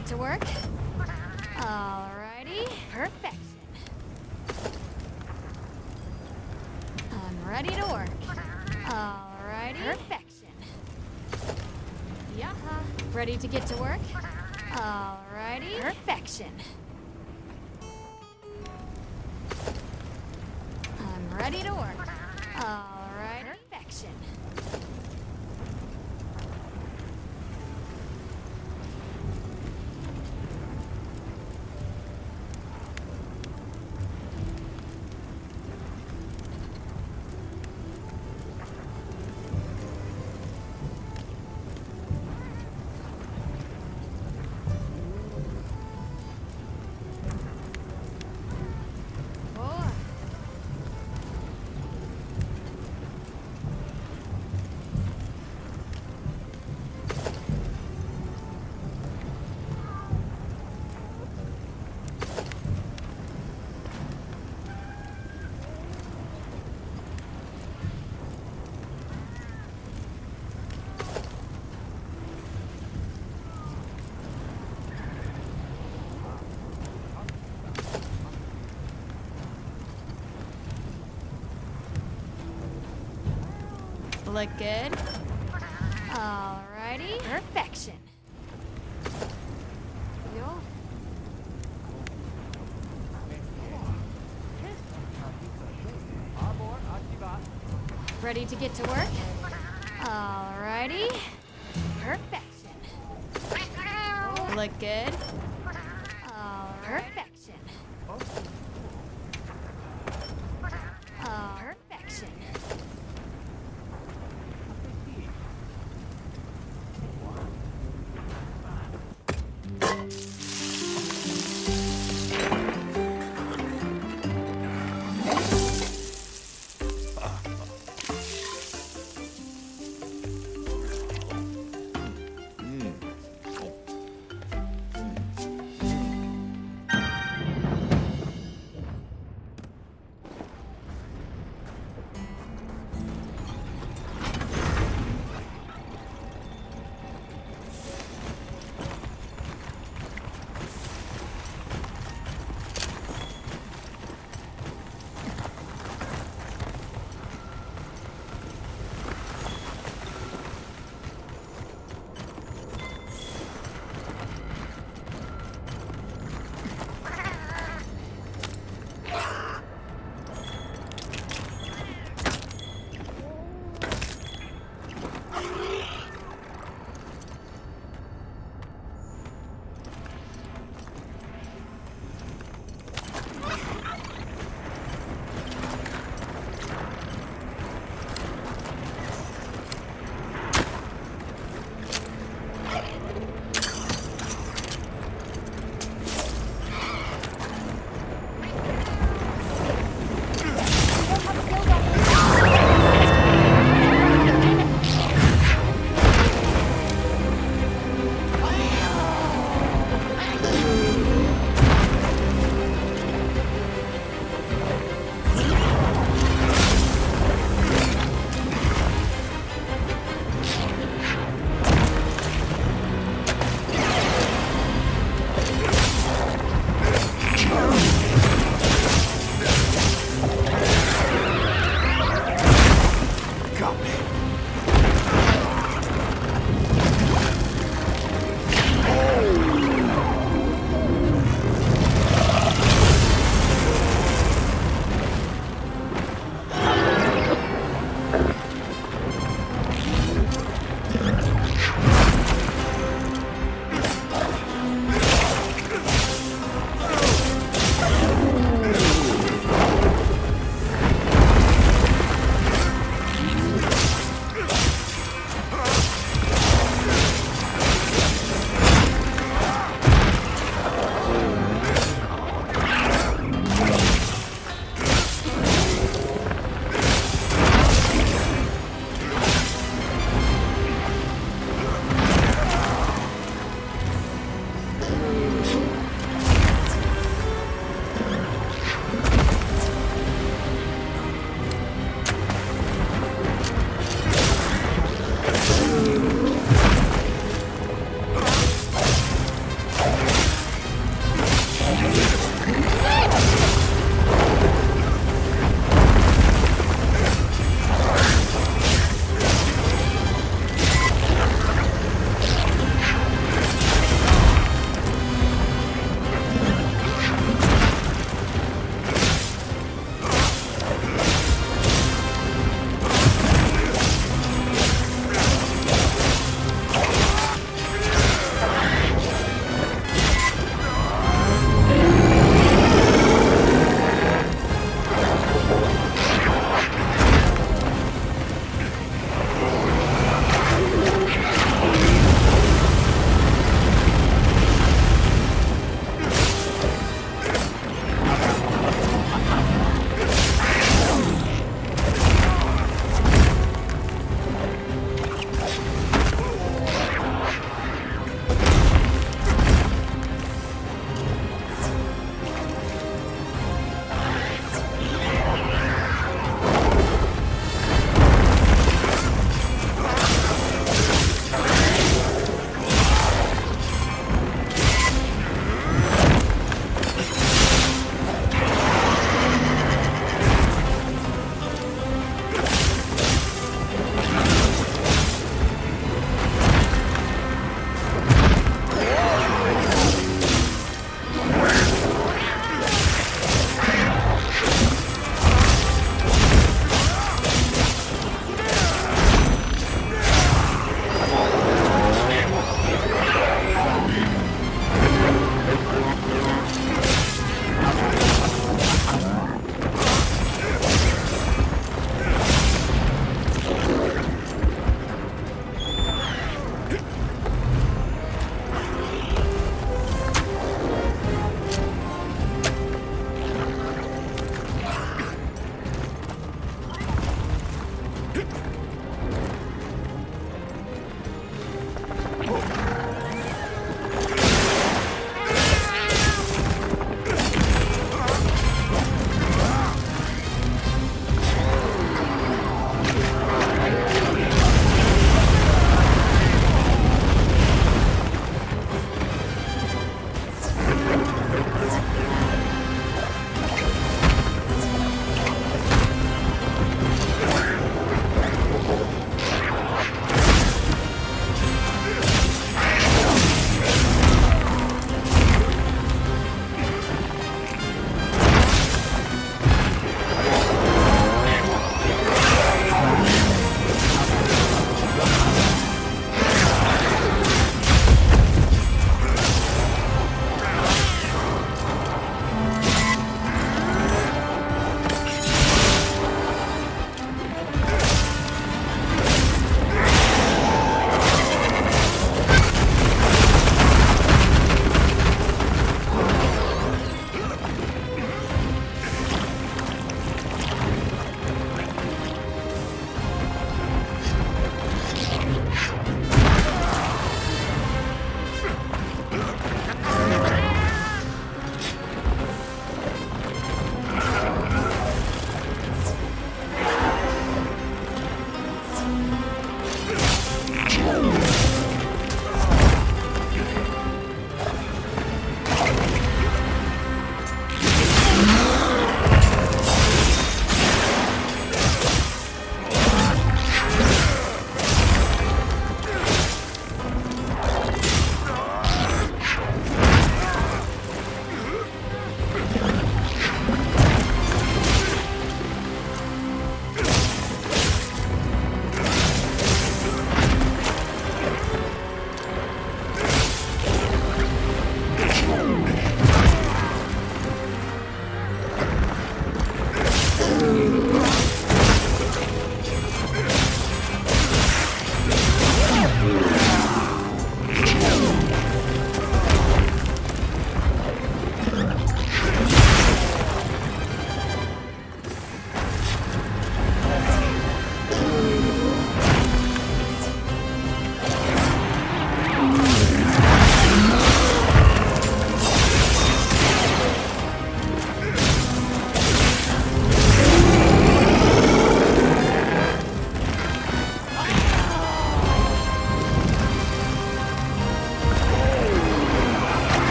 get to work? Alrighty. Perfection. I'm ready to work. Alrighty. Perfection. Yaha. Ready to get to work? Alrighty. Perfection. I'm ready to work. Alright. Perfection. Boy. Look good. Alrighty. Perfection. Yo. Ready to get to work? Alrighty. Perfection. Look good. Perfection. Perfection.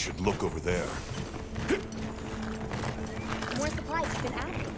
should look over there. More supplies have been added.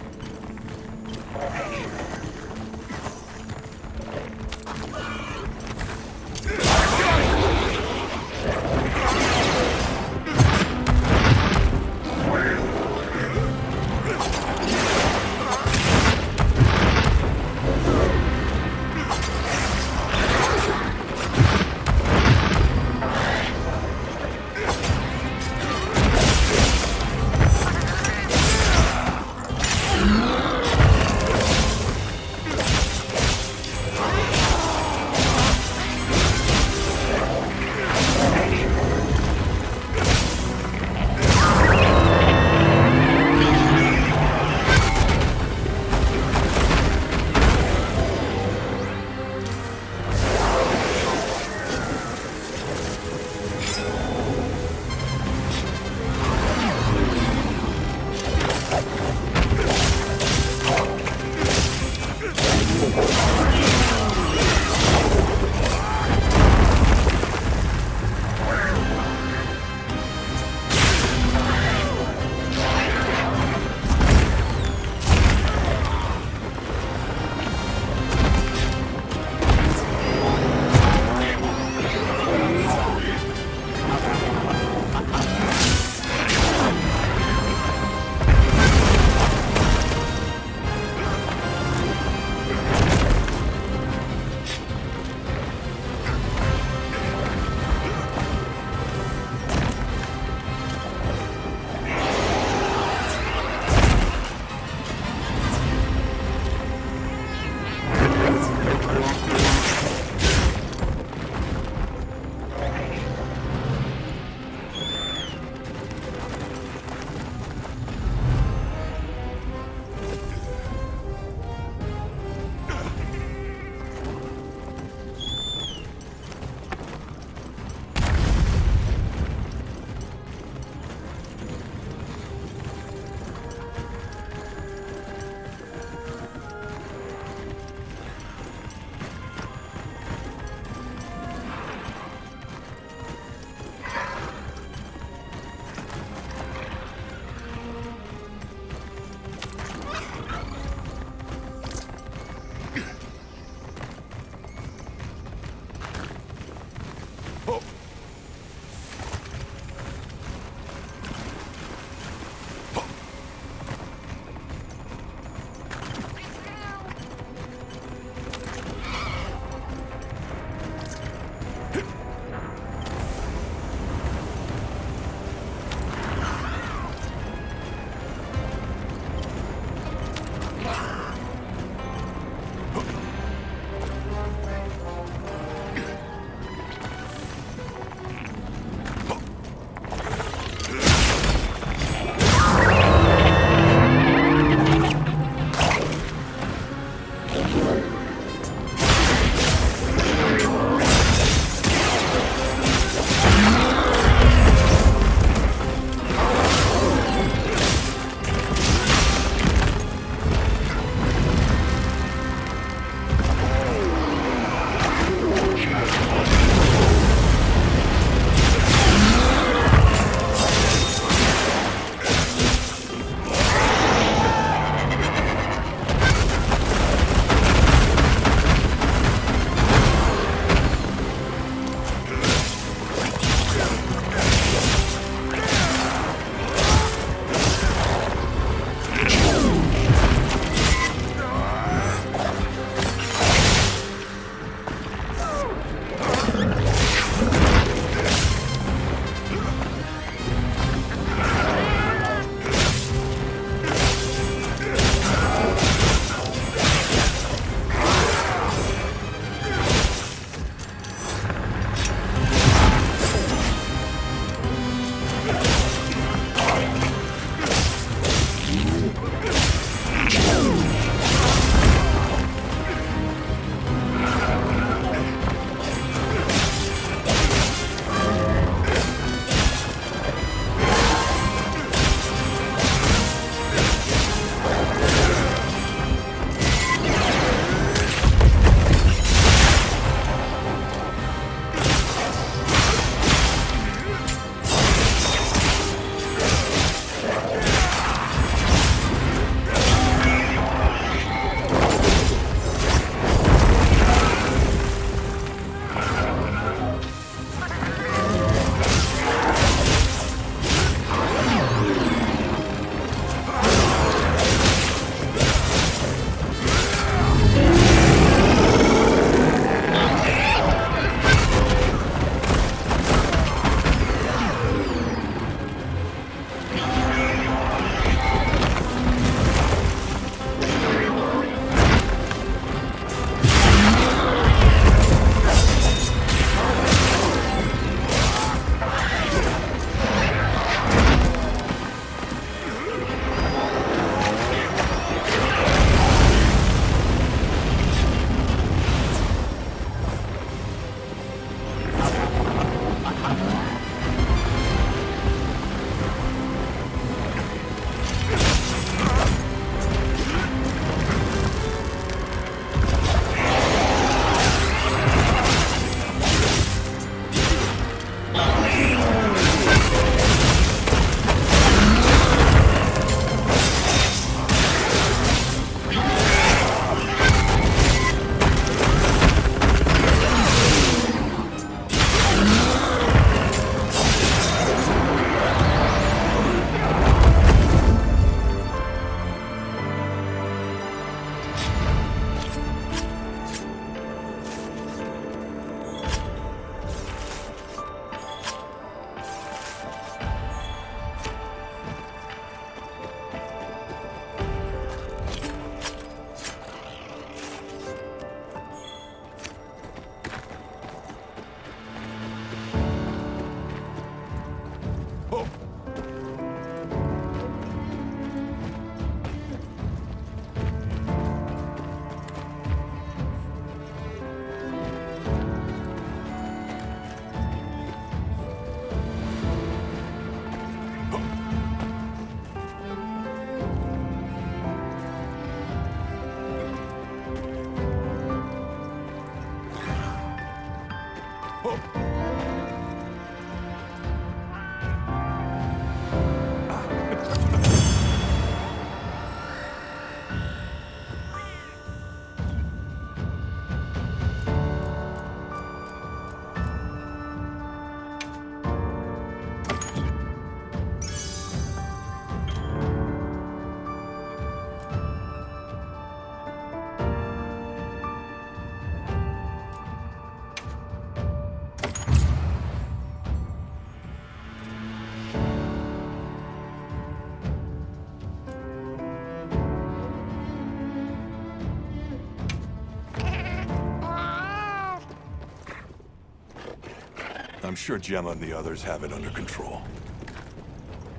I'm sure Gemma and the others have it under control.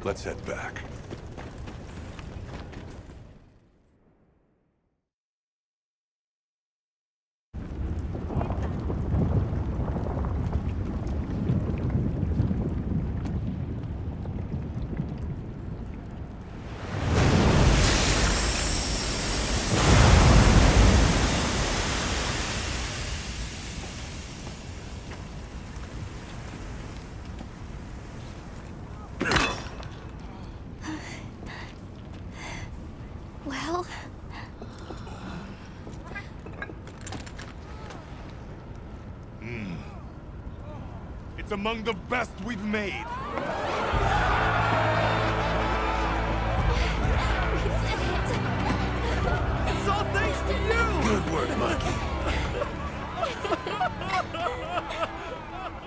Let's head back. Well... It's among the best we've made. It's all thanks to you! Good work, Monkey.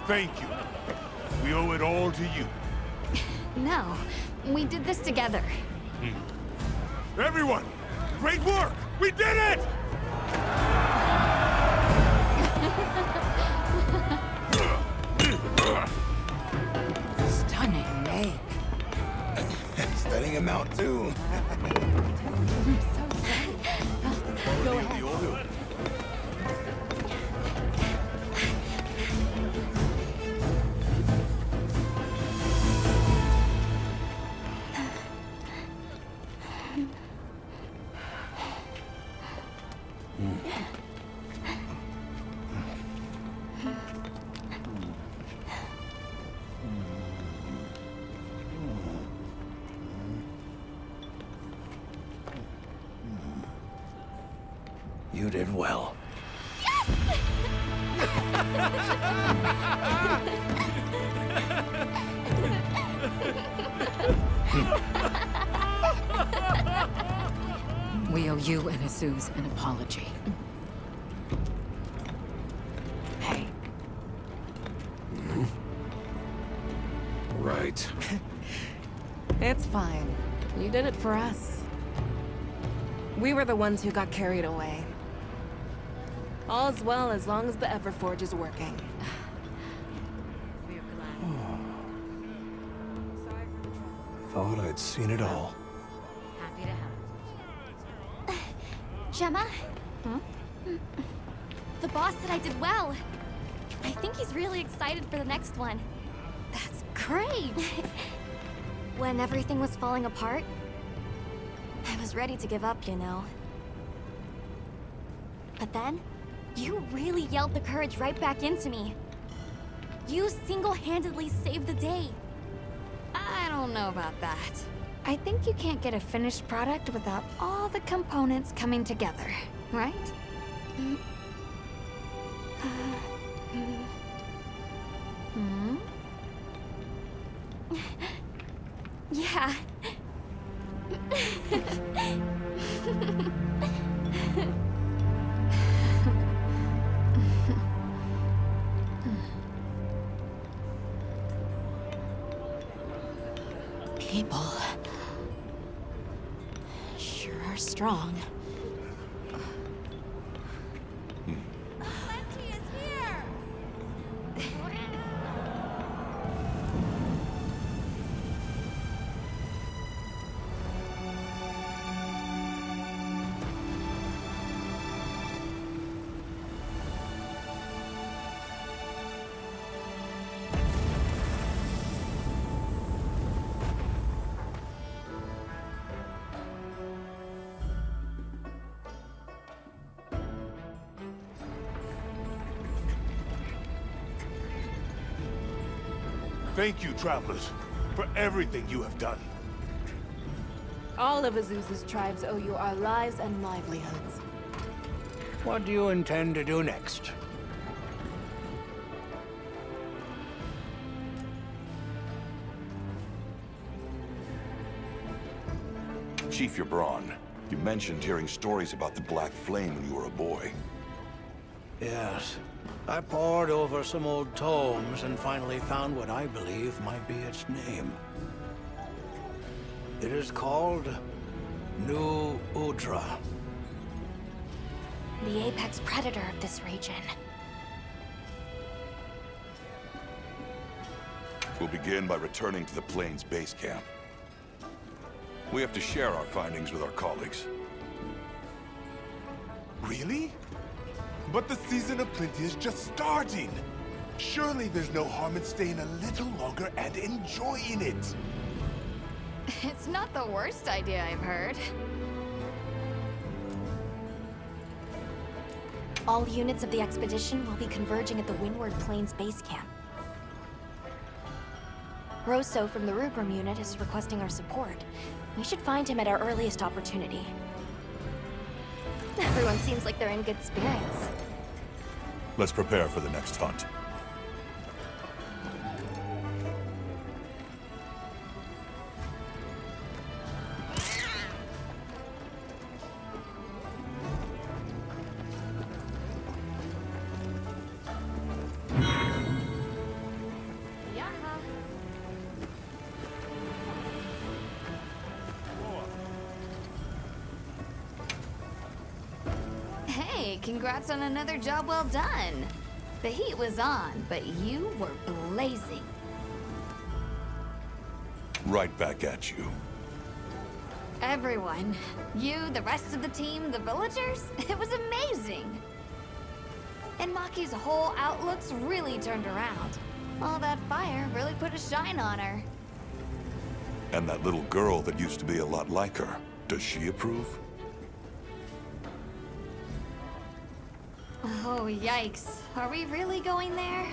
Thank you. We owe it all to you. No, we did this together. Everyone, great work! We did it! Stunning make. Studying him out, too. Go ahead. You did well. We owe you and Azuz an apology. Hey. Right. It's fine. You did it for us. We were the ones who got carried away. All's well as long as the Everforge is working. We're glad. Sorry for the trouble. Thought I'd seen it all. Happy to help. Gemma? The boss said I did well. I think he's really excited for the next one. That's great! When everything was falling apart, I was ready to give up, you know. But then, you really yelled the courage right back into me. You single-handedly saved the day. I don't know about that. I think you can't get a finished product without all the components coming together, right? Yeah. People sure are strong. Plenty is here! Thank you, travelers, for everything you have done. All of Azuz's tribes owe you our lives and livelihoods. What do you intend to do next? Chief Yabron, you mentioned hearing stories about the Black Flame when you were a boy. Yes. I pored over some old tomes and finally found what I believe might be its name. It is called New Udra. The apex predator of this region. We'll begin by returning to the Plains base camp. We have to share our findings with our colleagues. Really? But the season of plenty is just starting. Surely there's no harm in staying a little longer and enjoying it. It's not the worst idea I've heard. All units of the expedition will be converging at the Windward Plains base camp. Rosso from the Rubrum unit is requesting our support. We should find him at our earliest opportunity. Everyone seems like they're in good spirits. Let's prepare for the next hunt. Hey, congrats on another job well done. The heat was on, but you were blazing. Right back at you. Everyone. You, the rest of the team, the villagers. It was amazing. And Maki's whole outlook's really turned around. All that fire really put a shine on her. And that little girl that used to be a lot like her, does she approve? Oh, yikes. Are we really going there?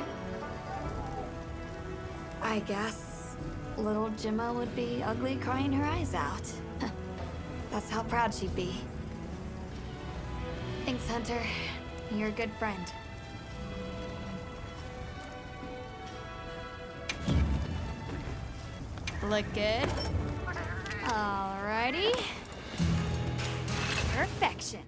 I guess little Gemma would be ugly crying her eyes out. That's how proud she'd be. Thanks, Hunter. You're a good friend. Look good. Alrighty. Perfection.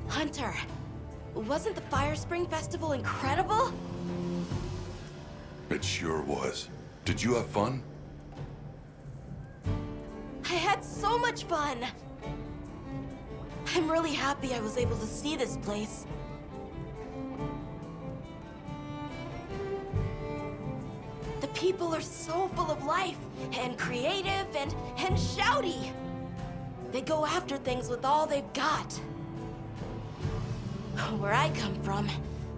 Hunter, wasn't the Fire Spring Festival incredible? It sure was. Did you have fun? I had so much fun! I'm really happy I was able to see this place. The people are so full of life, and creative, and shouty. They go after things with all they've got. Where I come from,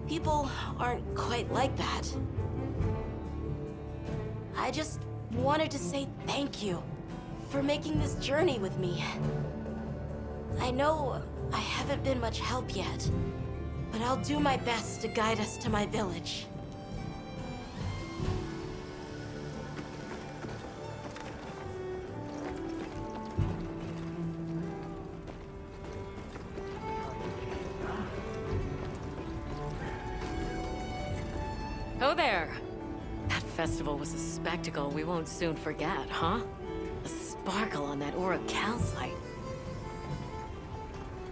people aren't quite like that. I just wanted to say thank you for making this journey with me. I know I haven't been much help yet, but I'll do my best to guide us to my village. Oh there! That festival was a spectacle we won't soon forget, huh? The sparkle on that Aura calcite.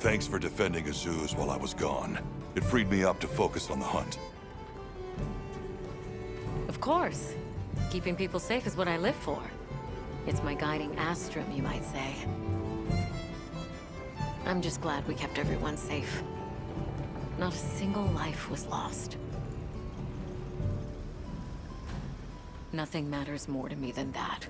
Thanks for defending Azuz while I was gone. It freed me up to focus on the hunt. Of course. Keeping people safe is what I live for. It's my guiding astrum, you might say. I'm just glad we kept everyone safe. Not a single life was lost. Nothing matters more to me than that.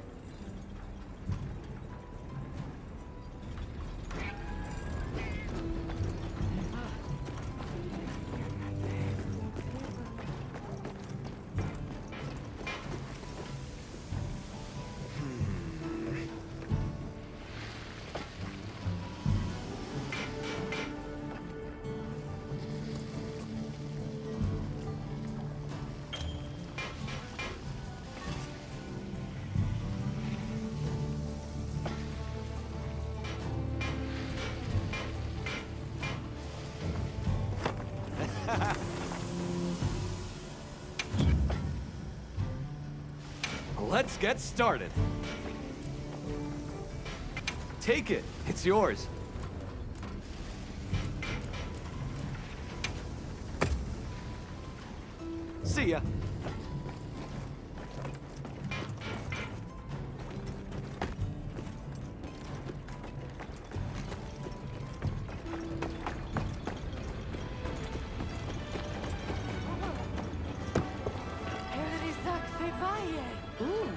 Let's get started. Take it. It's yours. See ya. Ooh.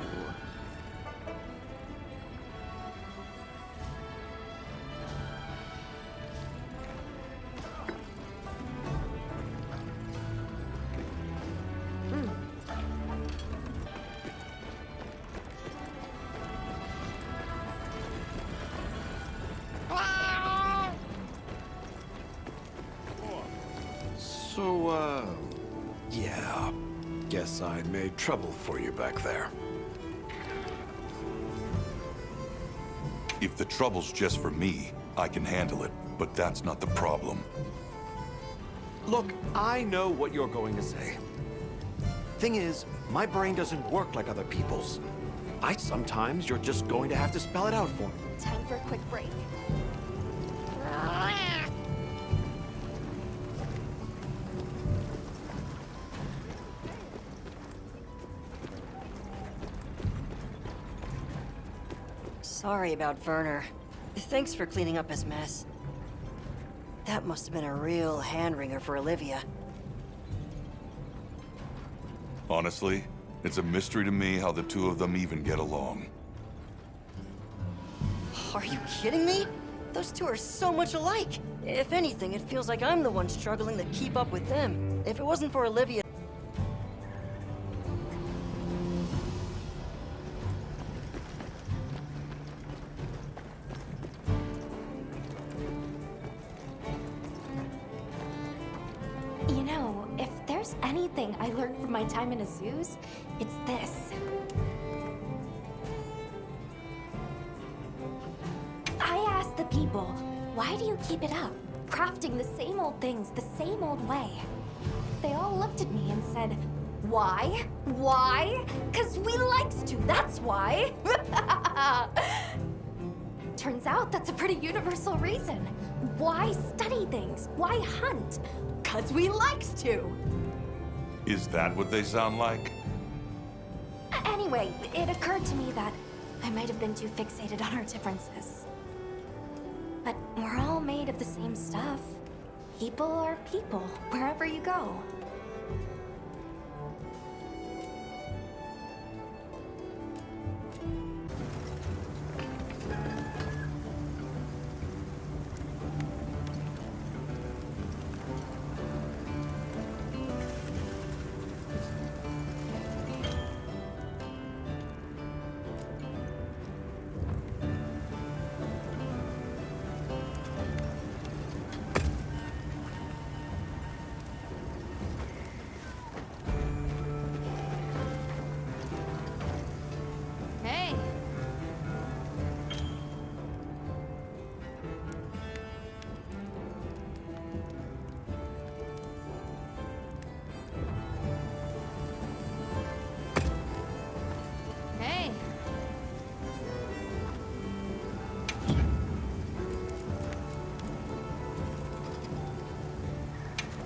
So, yeah. Guess I made trouble for you back there. If the trouble's just for me, I can handle it. But that's not the problem. Look, I know what you're going to say. Thing is, my brain doesn't work like other people's. Sometimes you're just going to have to spell it out for me. Time for a quick break. Sorry about Werner. Thanks for cleaning up his mess. That must have been a real hand-wringer for Olivia. Honestly, it's a mystery to me how the two of them even get along. Are you kidding me? Those two are so much alike. If anything, it feels like I'm the one struggling to keep up with them. If it wasn't for Olivia... You know, if there's anything I learned from my time in Azuz, it's this. I asked the people, why do you keep it up? Crafting the same old things the same old way. They all looked at me and said, why? Why? 'Cause we likes to, that's why. Turns out that's a pretty universal reason. Why study things? Why hunt? 'Cause we likes to. Is that what they sound like? Anyway, it occurred to me that I might have been too fixated on our differences. But we're all made of the same stuff. People are people, wherever you go. Hey, hey.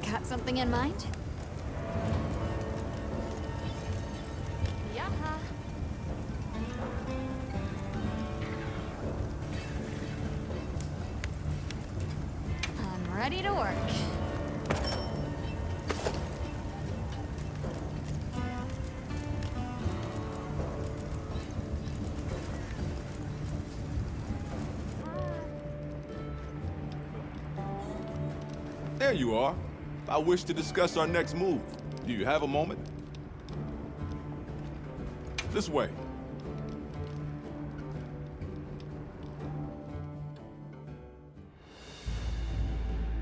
Got something in mind? Yeah. I'm ready to work. There you are. I wish to discuss our next move. Do you have a moment? This way.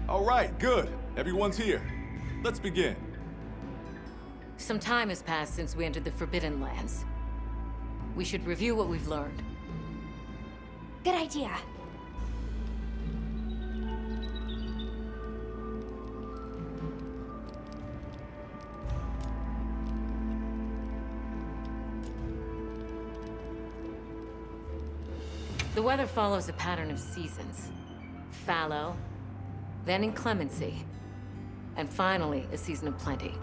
All right, good. Everyone's here. Let's begin. Some time has passed since we entered the Forbidden Lands. We should review what we've learned. Good idea. The weather follows a pattern of seasons. Fallow, then inclemency, and finally a season of plenty.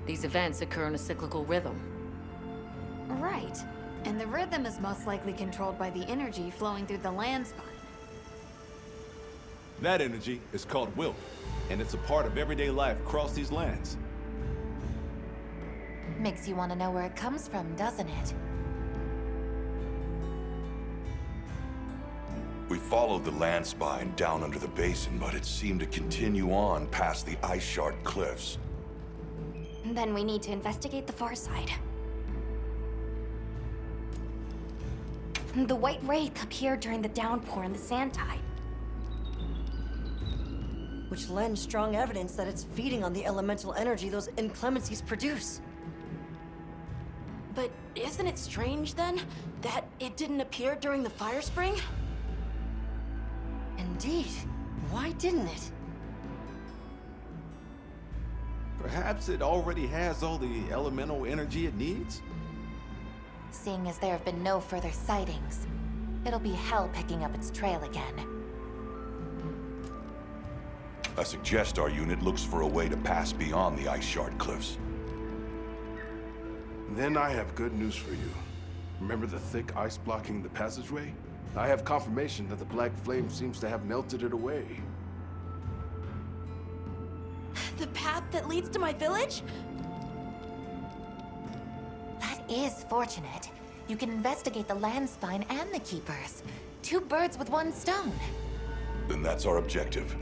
These events occur in a cyclical rhythm. Right. And the rhythm is most likely controlled by the energy flowing through the land spine. That energy is called will, and it's a part of everyday life across these lands. Makes you want to know where it comes from, doesn't it? We followed the land spine down under the basin, but it seemed to continue on past the Ice Shard cliffs. Then we need to investigate the far side. The White Wraith appeared during the downpour and the sand tide. Which lends strong evidence that it's feeding on the elemental energy those inclemencies produce. But isn't it strange, then, that it didn't appear during the fire spring? Indeed. Why didn't it? Perhaps it already has all the elemental energy it needs? Seeing as there have been no further sightings, it'll be hell picking up its trail again. I suggest our unit looks for a way to pass beyond the Ice Shard cliffs. Then I have good news for you. Remember the thick ice blocking the passageway? I have confirmation that the Black Flame seems to have melted it away. The path that leads to my village? That is fortunate. You can investigate the land spine and the Keepers. 2 birds with 1 stone. Then that's our objective.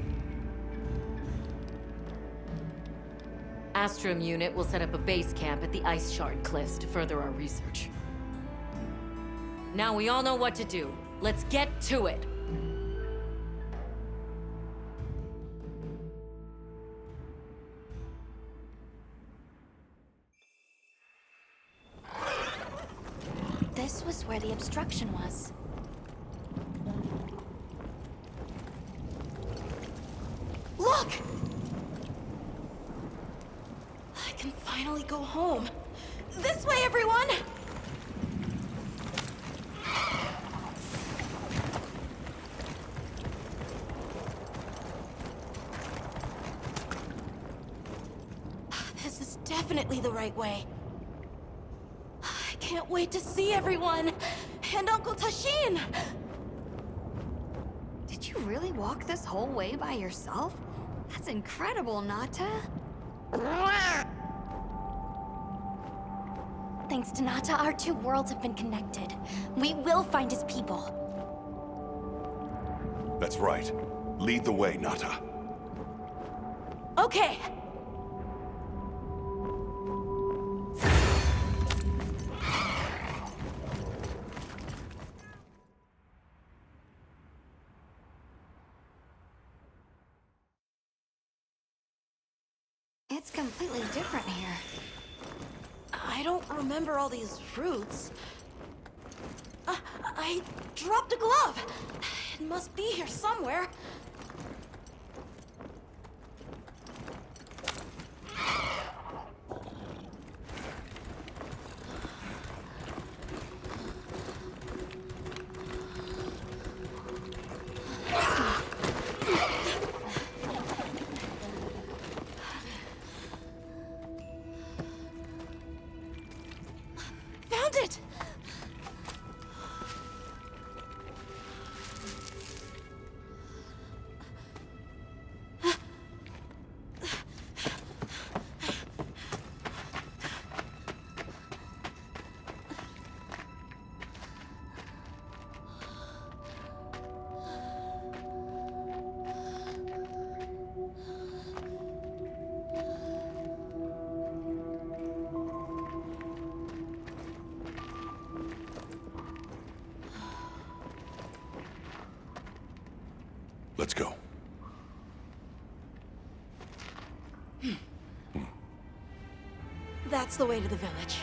Astrum unit will set up a base camp at the Ice Shard cliffs to further our research. Now we all know what to do. Let's get to it! This was where the obstruction was. Look! I can finally go home. This way, everyone! This is definitely the right way. I can't wait to see everyone! And Uncle Tashin! Did you really walk this whole way by yourself? That's incredible, Nata. Thanks to Nata, our 2 worlds have been connected. We will find his people. That's right. Lead the way, Nata. Okay! It's completely different here. I don't remember all these roots. I dropped a glove. It must be here somewhere. Found it! Let's go. That's the way to the village.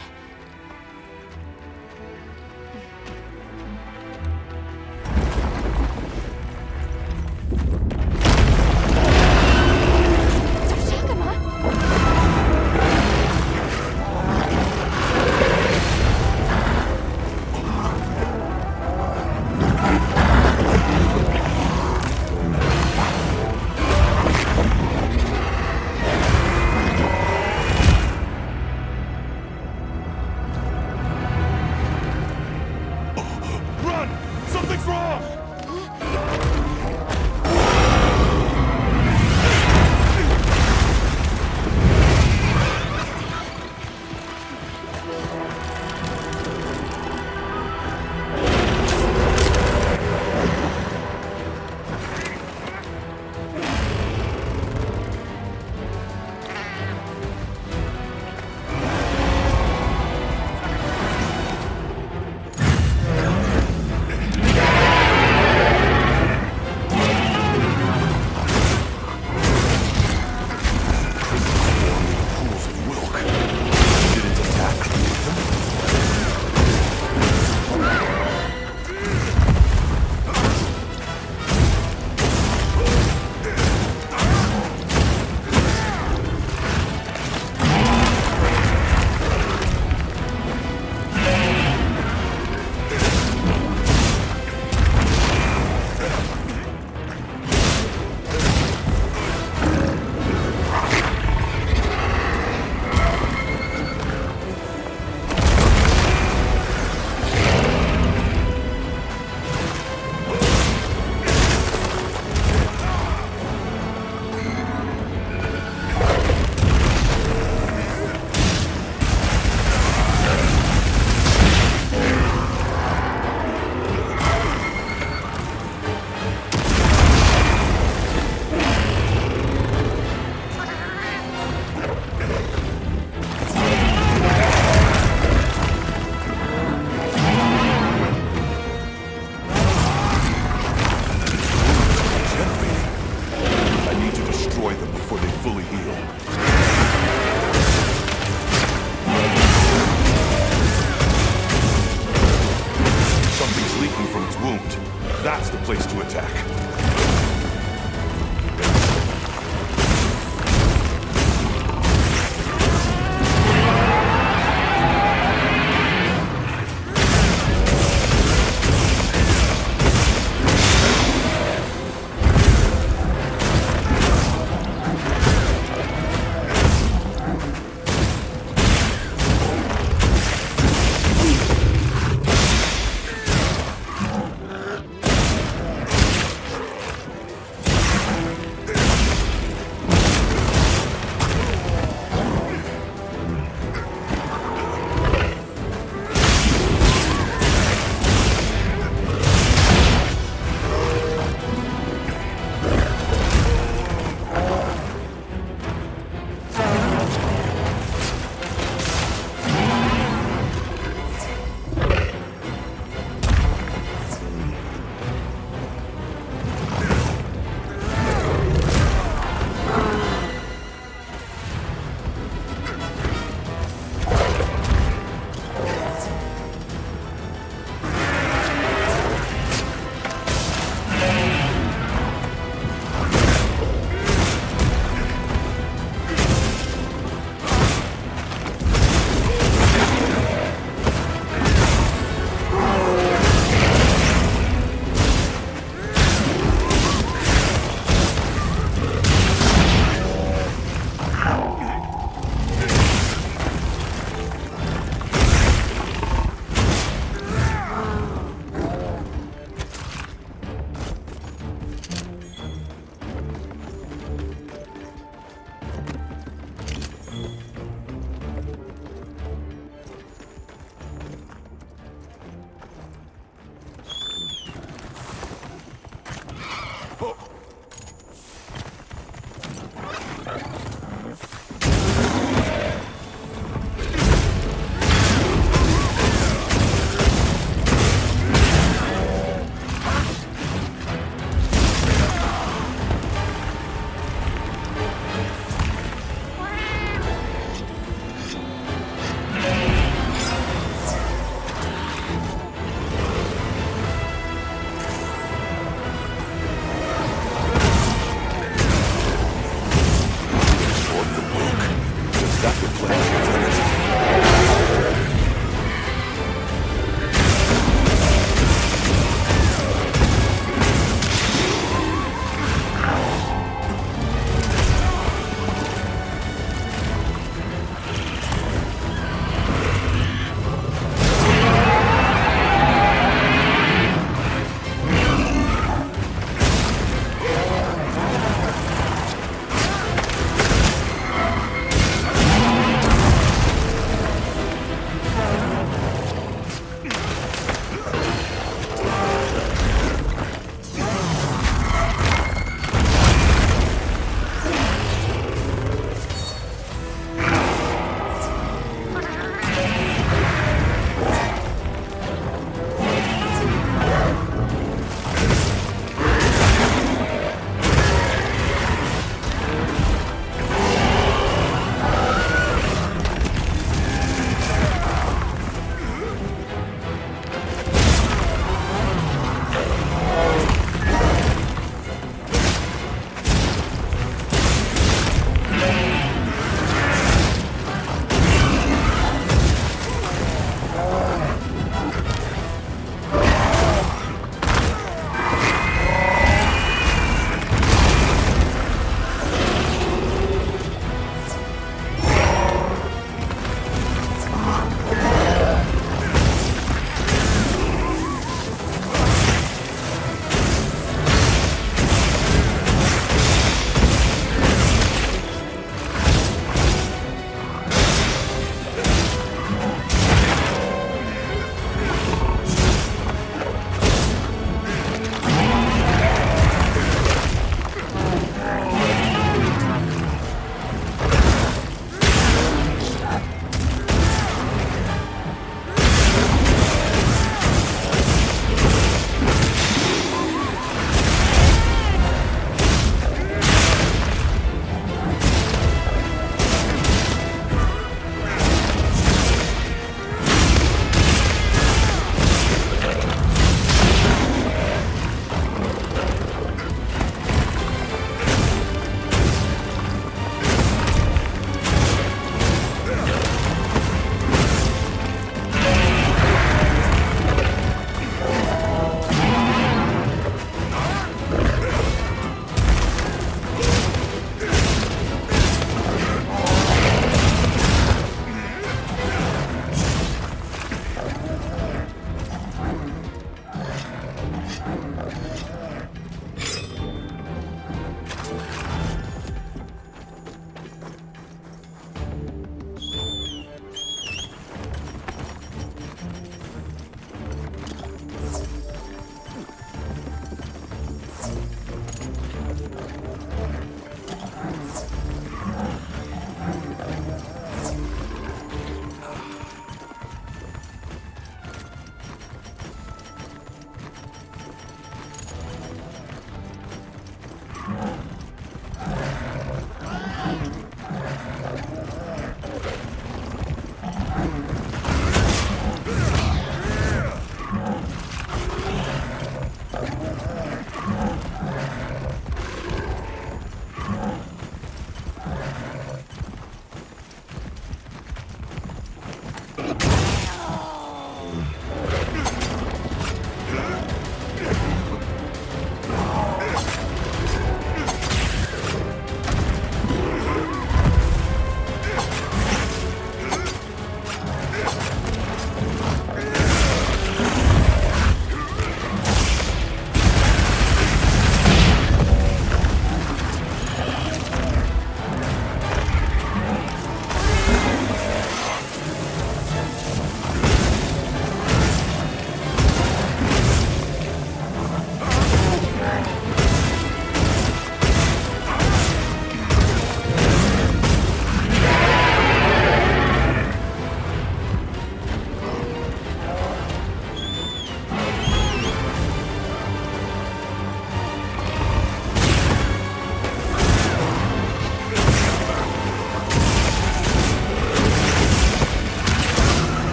That's what plane shoots energy.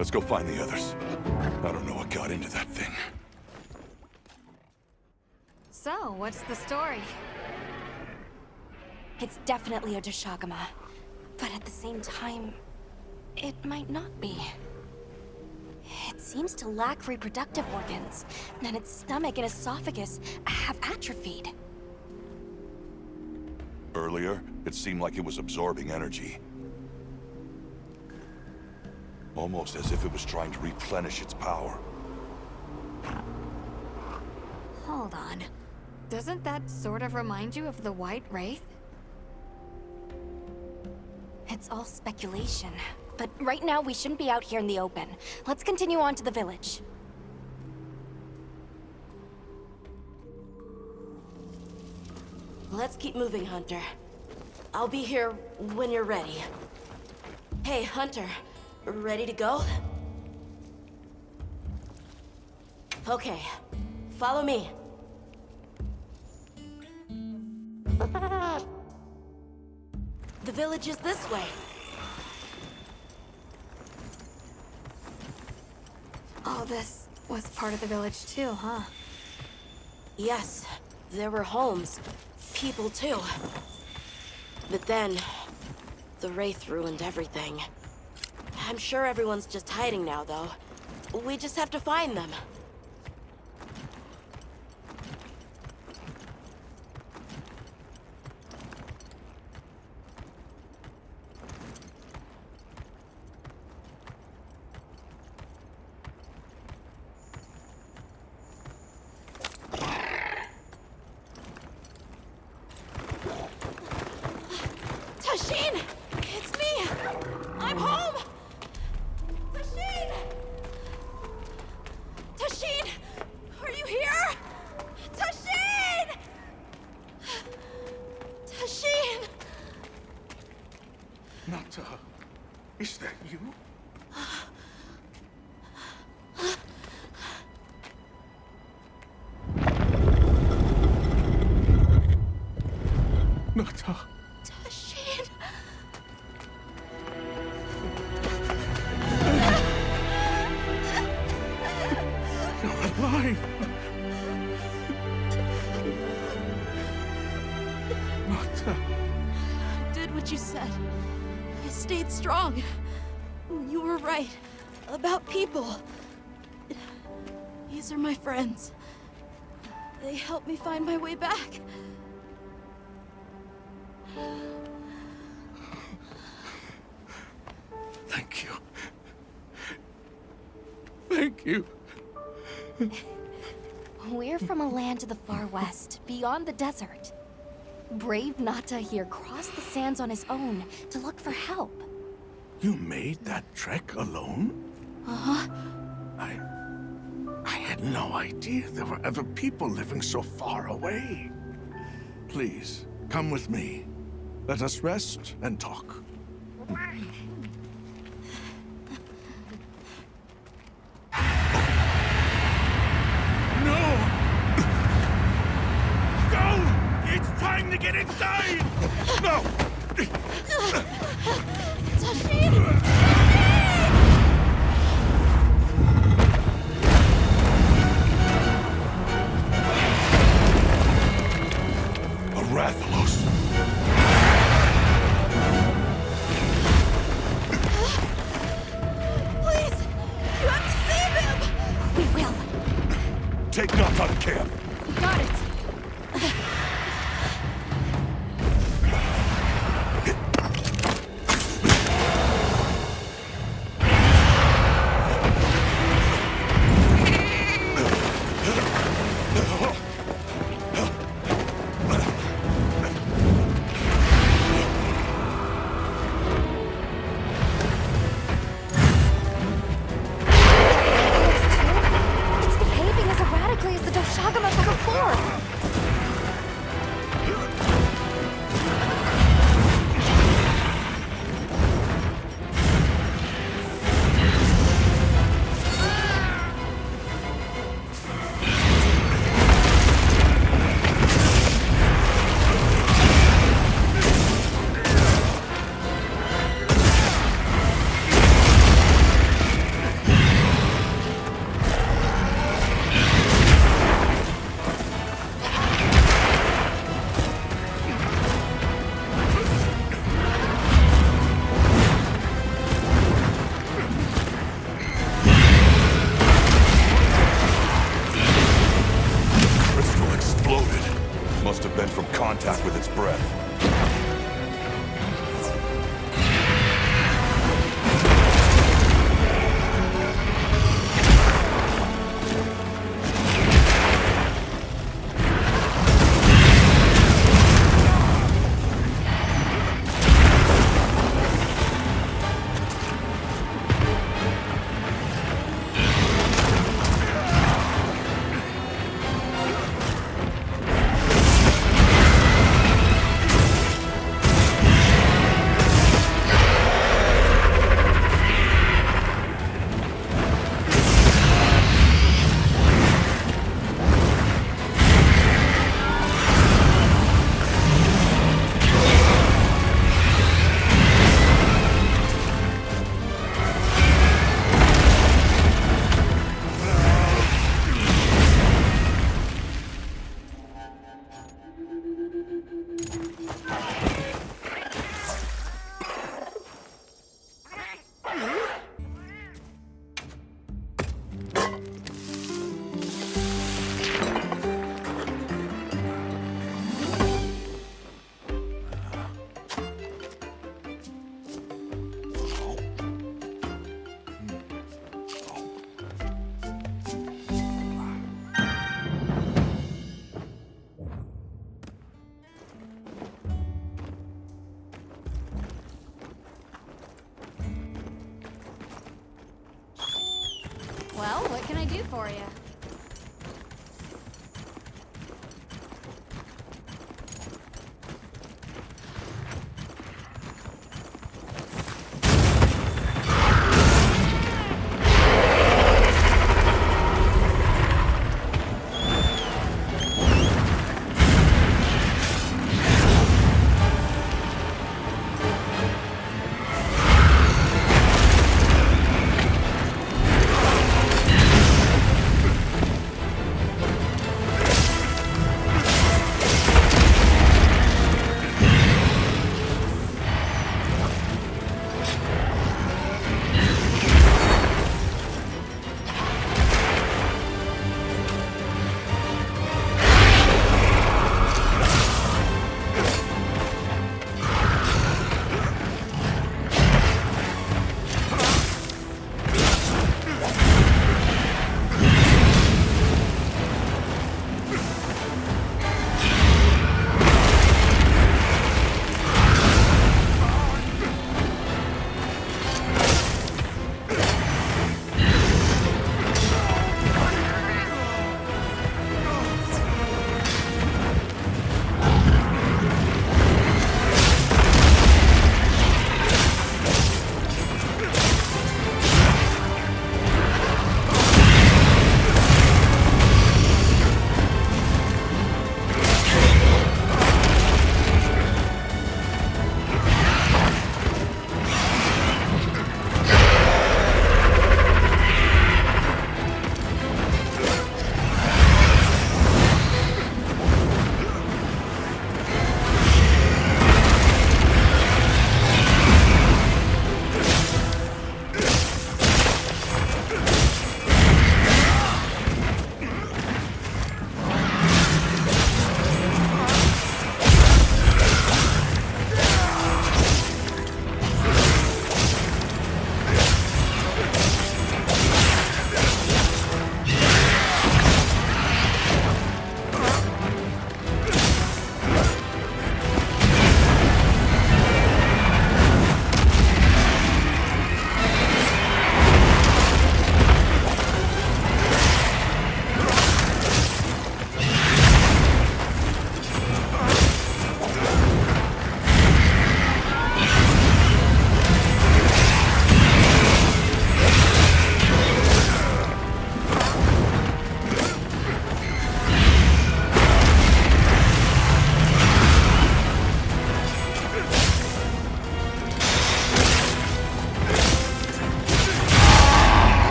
Let's go find the others. I don't know what got into that thing. So, what's the story? It's definitely a Doshagama. But at the same time, it might not be. It seems to lack reproductive organs, and its stomach and esophagus have atrophied. Earlier, it seemed like it was absorbing energy. Almost as if it was trying to replenish its power. Hold on. Doesn't that sort of remind you of the White Wraith? It's all speculation. But right now, we shouldn't be out here in the open. Let's continue on to the village. Let's keep moving, Hunter. I'll be here when you're ready. Hey, Hunter. Ready to go? Okay. Follow me. The village is this way. All this was part of the village too, huh? Yes, there were homes. People too. But then, the Wraith ruined everything. I'm sure everyone's just hiding now, though. We just have to find them. Tashin! It's me! I'm home! Tashin! Tashin! Are you here? Tashin! Tashin! Nata, is that you? Nata. Tashin! You're alive! Nata. Did what you said. I stayed strong. You were right. About people. These are my friends. They helped me find my way back. Thank you. Thank you. We're from a land to the far west, beyond the desert. Brave Nata here crossed the sands on his own to look for help. You made that trek alone? Uh-huh. I had no idea there were other people living so far away. Please, come with me. Let us rest and talk. No! Go! It's time to get inside! No! Tashin! A Rathalos. Please! You have to save him! We will. Take Nata to camp. Got it. It's behaving as erratically as the Doshagama from before. contact with its breath. Well, what can I do for you?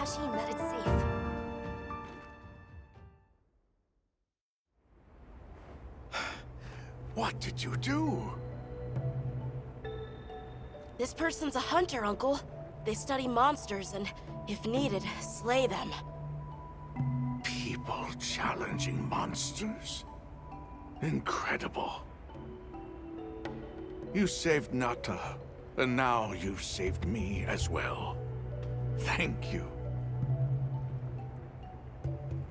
Tashin that it's safe. What did you do? This person's a hunter, Uncle. They study monsters and, if needed, slay them. People challenging monsters? Incredible. You saved Nata, and now you've saved me as well. Thank you.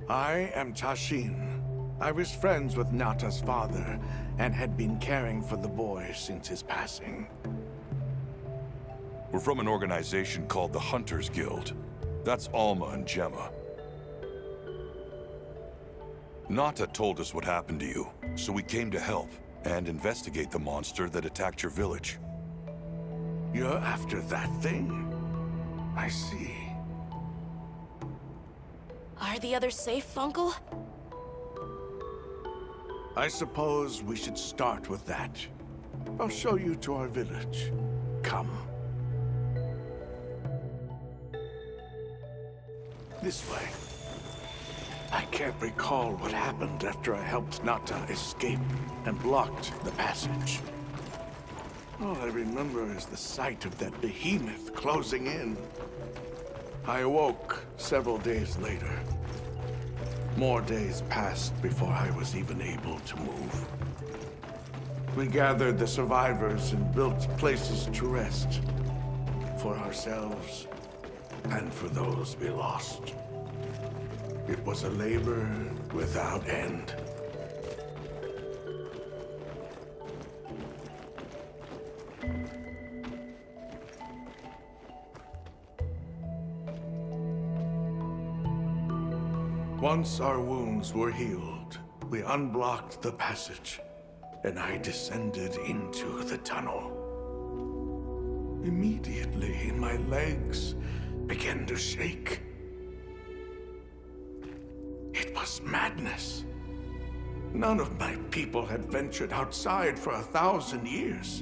I am Tashin. I was friends with Nata's father, and had been caring for the boy since his passing. We're from an organization called the Hunters Guild. That's Alma and Gemma. Nata told us what happened to you, so we came to help and investigate the monster that attacked your village. You're after that thing? I see. Are the others safe, Uncle? I suppose we should start with that. I'll show you to our village. Come. This way. I can't recall what happened after I helped Nata escape and blocked the passage. All I remember is the sight of that behemoth closing in. I awoke several days later. More days passed before I was even able to move. We gathered the survivors and built places to rest. For ourselves and for those we lost. It was a labor without end. Once our wounds were healed, we unblocked the passage, and I descended into the tunnel. Immediately, my legs began to shake. It was madness. None of my people had ventured outside for 1,000 years.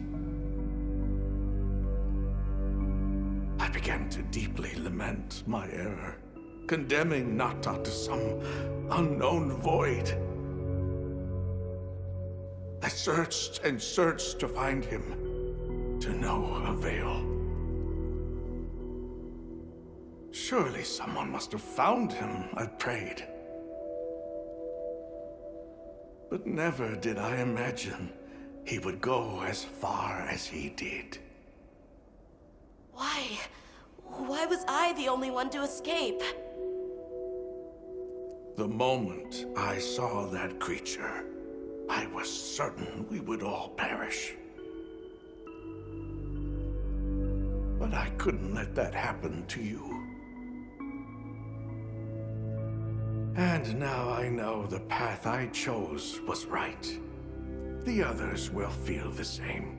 I began to deeply lament my error, condemning Nata to some unknown void. I searched and searched to find him, to no avail. Surely someone must have found him, I prayed. But never did I imagine he would go as far as he did. Why? Why was I the only one to escape? The moment I saw that creature, I was certain we would all perish. But I couldn't let that happen to you. And now I know the path I chose was right. The others will feel the same.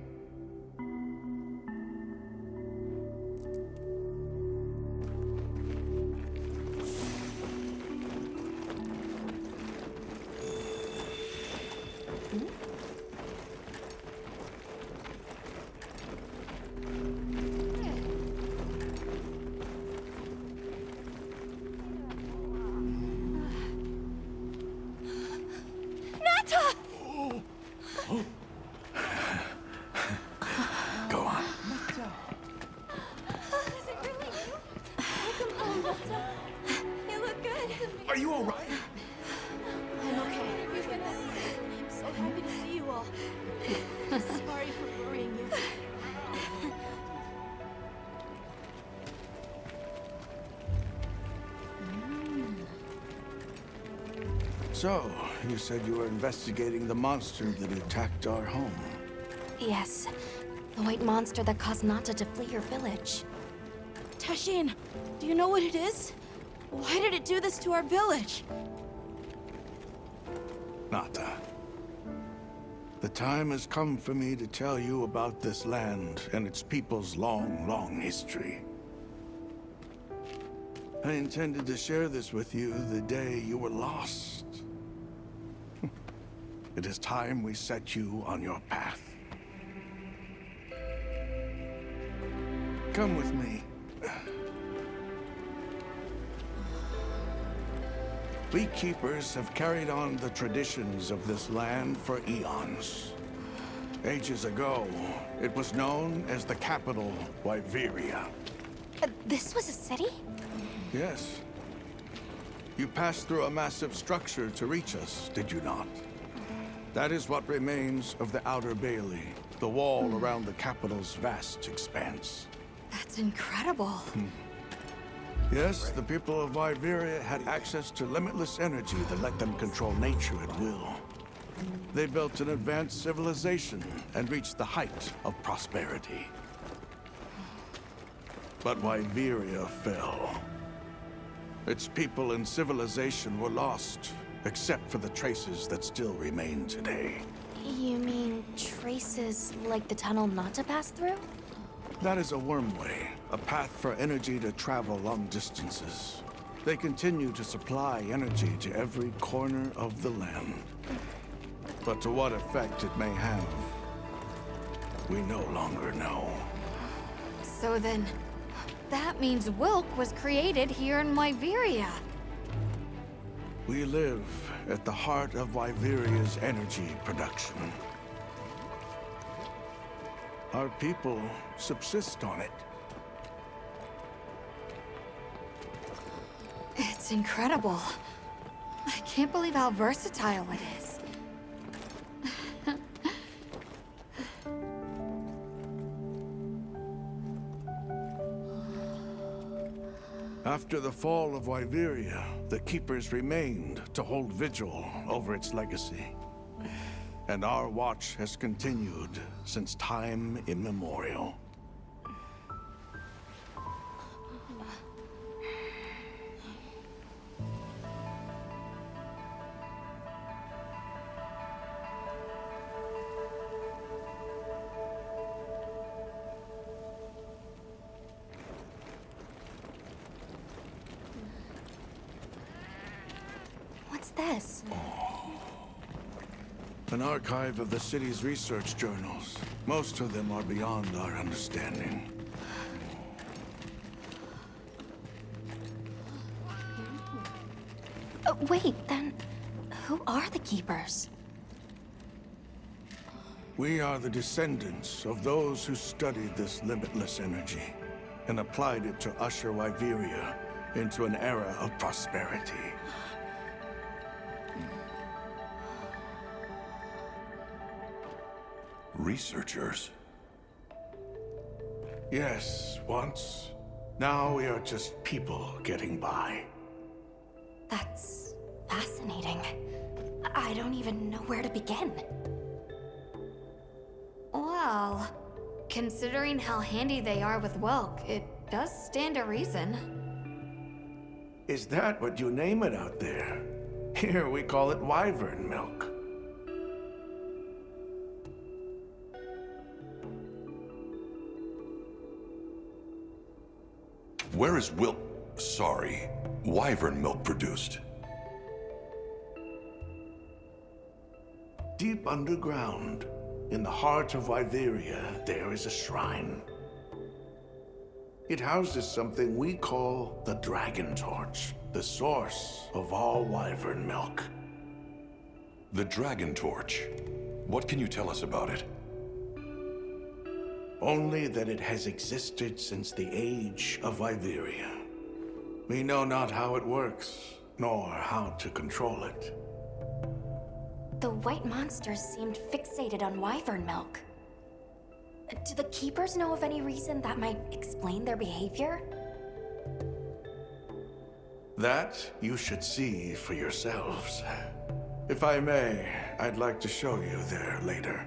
Go on. You look good. Are you all right? I'm okay. I'm so happy to see you all. Sorry for worrying you. So, you said you were investigating the monster that attacked our home. Yes. The white monster that caused Nata to flee your village. Tashin, do you know what it is? Why did it do this to our village? Nata. The time has come for me to tell you about this land and its people's long, long history. I intended to share this with you the day you were lost. It is time we set you on your path. Come with me. We Keepers have carried on the traditions of this land for eons. Ages ago, it was known as the capital, Wyveria. This was a city? Yes. You passed through a massive structure to reach us, did you not? That is what remains of the Outer Bailey, the wall around the capital's vast expanse. That's incredible. Yes, the people of Wyveria had access to limitless energy that let them control nature at will. They built an advanced civilization and reached the height of prosperity. But Wyveria fell. Its people and civilization were lost, except for the traces that still remain today. You mean traces like the tunnel not to pass through? That is a wormway, a path for energy to travel long distances. They continue to supply energy to every corner of the land. But to what effect it may have, we no longer know. So then, that means Wilk was created here in Wyveria. We live at the heart of Wyveria's energy production. Our people subsist on it. It's incredible. I can't believe how versatile it is. After the fall of Wyveria, the Keepers remained to hold vigil over its legacy. And our watch has continued since time immemorial. What's this? An archive of the city's research journals. Most of them are beyond our understanding. Wait, then who are the Keepers? We are the descendants of those who studied this limitless energy and applied it to usher Wyveria into an era of prosperity. Researchers? Yes, once. Now we are just people getting by. That's fascinating. I don't even know where to begin. Well, considering how handy they are with Welk, it does stand to reason. Is that what you name it out there? Here we call it wyvern milk. Where is wyvern milk produced? Deep underground, in the heart of Wyveria, there is a shrine. It houses something we call the Dragon Torch, the source of all wyvern milk. The Dragon Torch. What can you tell us about it? Only that it has existed since the age of Wyveria. We know not how it works, nor how to control it. The white monsters seemed fixated on wyvern milk. Do the Keepers know of any reason that might explain their behavior? That you should see for yourselves. If I may, I'd like to show you there later.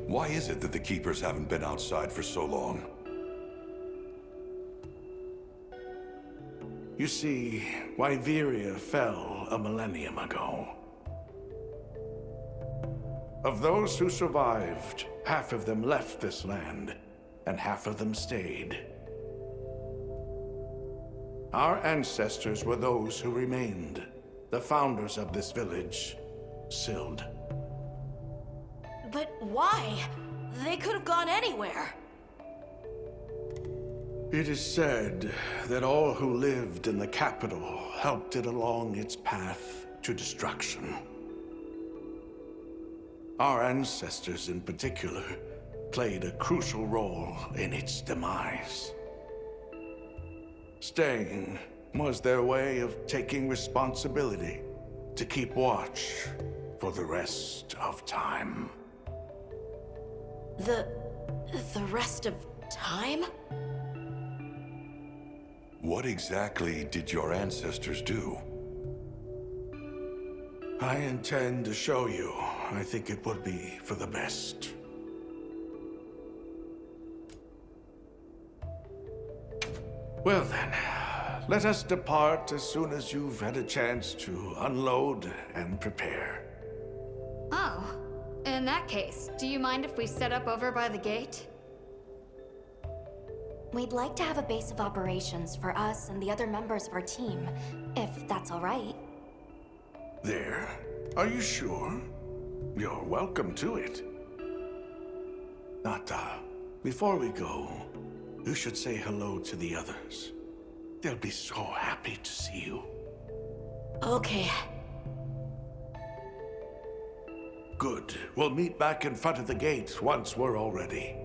Why is it that the Keepers haven't been outside for so long? You see, Wyveria fell a millennium ago. Of those who survived, half of them left this land, and half of them stayed. Our ancestors were those who remained, the founders of this village, Sild. But why? They could have gone anywhere. It is said that all who lived in the capital helped it along its path to destruction. Our ancestors in particular played a crucial role in its demise. Staying was their way of taking responsibility to keep watch for the rest of time. The rest of time? What exactly did your ancestors do? I intend to show you. I think it would be for the best. Well then, let us depart as soon as you've had a chance to unload and prepare. Oh, in that case, do you mind if we set up over by the gate? We'd like to have a base of operations for us and the other members of our team, if that's all right. There? Are you sure? You're welcome to it. Nata, before we go, you should say hello to the others. They'll be so happy to see you. Okay. Good. We'll meet back in front of the gate once we're all ready.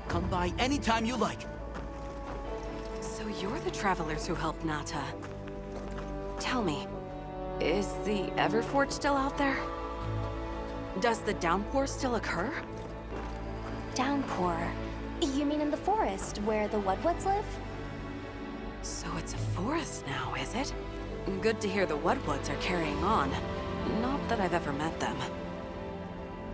Come by anytime you like. So you're the travelers who helped Nata. Tell me, is the Everforge still out there? Does the downpour still occur? Downpour? You mean in the forest, where the Wudwoods live? So it's a forest now, is it? Good to hear the Wudwoods are carrying on. Not that I've ever met them.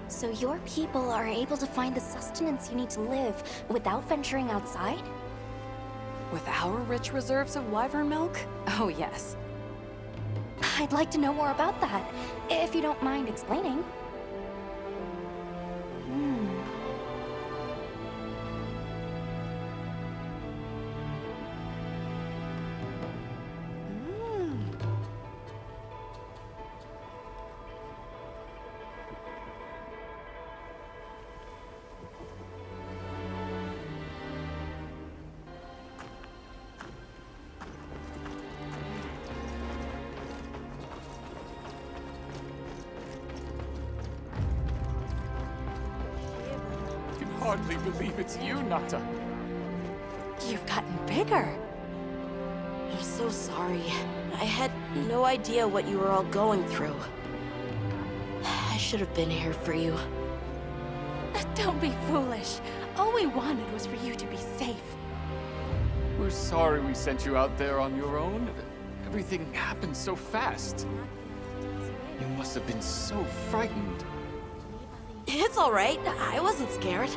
So your people are able to find the sustenance you need to live without venturing outside? With our rich reserves of wyvern milk? Oh yes. I'd like to know more about that, if you don't mind explaining. Hardly believe it's you, Nata. You've gotten bigger. I'm so sorry. I had no idea what you were all going through. I should have been here for you. Don't be foolish. All we wanted was for you to be safe. We're sorry we sent you out there on your own. Everything happened so fast. You must have been so frightened. It's all right. I wasn't scared.